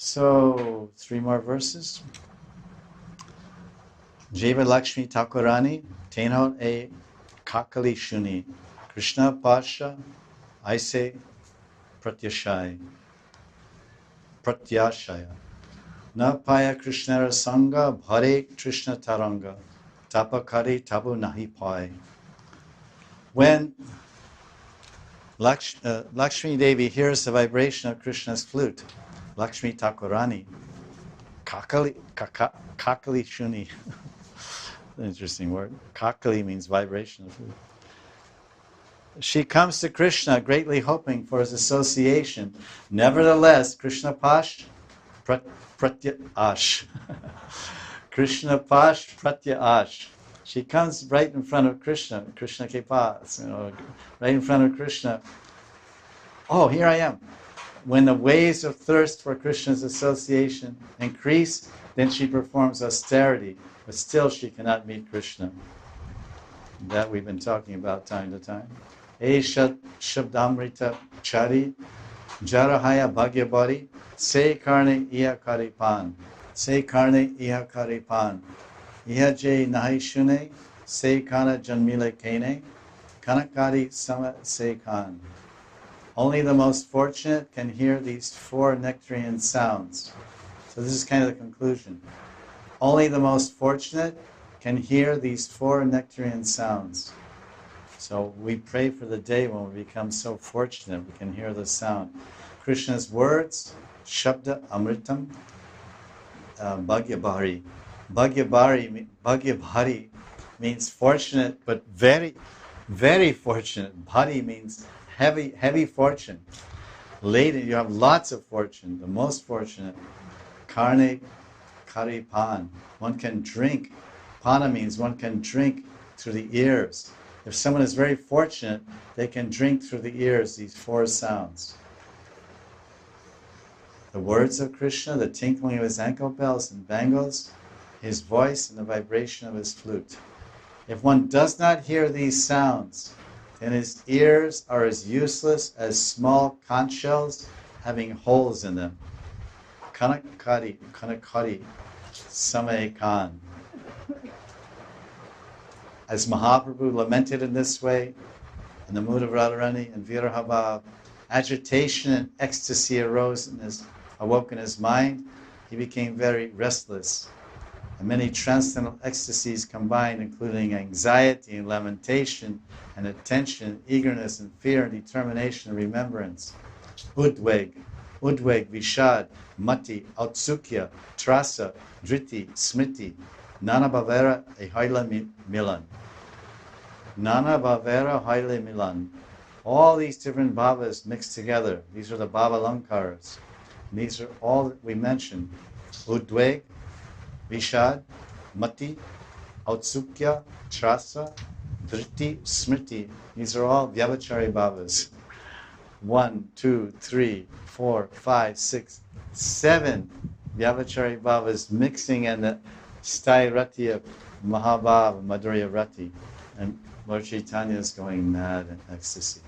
So, 3 more verses. Jeva Lakshmi Thakurani, Tenho e Kakali Shuni, Krishna Pasha, Aise Pratyashaya. Na Paya Krishna Sangha, Bhare Krishna Taranga, Tapakari Tabu Nahi Pai. When Lakshmi Devi hears the vibration of Krishna's flute, Lakshmi Thakurani, Kakali Shuni. Interesting word. Kakali means vibration of flute. She comes to Krishna greatly hoping for his association. Nevertheless, Krishna Pash Pratyaash. Krishna Pash Pratyaash. She comes right in front of Krishna, Krishna ke paas, right in front of Krishna. Oh, here I am. When the waves of thirst for Krishna's association increase, then she performs austerity, but still she cannot meet Krishna. That we've been talking about time to time. Esha Shabdamrita Chari Jarahaya Bhagyabari Se Karne Iya Karipan Se Karne Iya Karipan Iha Jay Nahi Shune Se Kana Janmile Kane Kanakari Sama Se Kan. Only the most fortunate can hear these 4 nectarian sounds. So this is kind of the conclusion. Only the most fortunate can hear these 4 nectarian sounds. So we pray for the day when we become so fortunate we can hear the sound. Krishna's words, Shabda Amritam, Bhagyabhari. Bhagyabhari means fortunate, but very, very fortunate. Bhari means heavy fortune. Laden, you have lots of fortune, the most fortunate. Karne Kari Pan. One can drink. Pana means one can drink through the ears. If someone is very fortunate, they can drink through the ears these 4 sounds. The words of Krishna, the tinkling of his ankle bells and bangles, his voice and the vibration of his flute. If one does not hear these sounds, then his ears are as useless as small conch shells having holes in them. Kanakari, Samaekan. As Mahaprabhu lamented in this way, in the mood of Radharani and Virahabhav, agitation and ecstasy awoke in his mind. He became very restless. And many transcendental ecstasies combined, including anxiety and lamentation and attention, eagerness and fear and determination and remembrance. Udveg, Vishad, Mati, Autsukya, Trasa, Driti, Smriti, Nana Bhavera, Ehaila Milan. Nana Bhavera Haile Milan. All these different bhavas mixed together. These are the bhava lankaras. These are all that we mentioned. Udveg, Vishad, Mati, Autsukya, Trasa, Driti, Smriti. These are all vyabhachari bhavas. 1, 2, 3, 4, 5, 6, 7 vyabhachari bhavas mixing in the Sthai Rati of Mahabhava, Madhurya Rati. And Lord Chaitanya is going mad in ecstasy.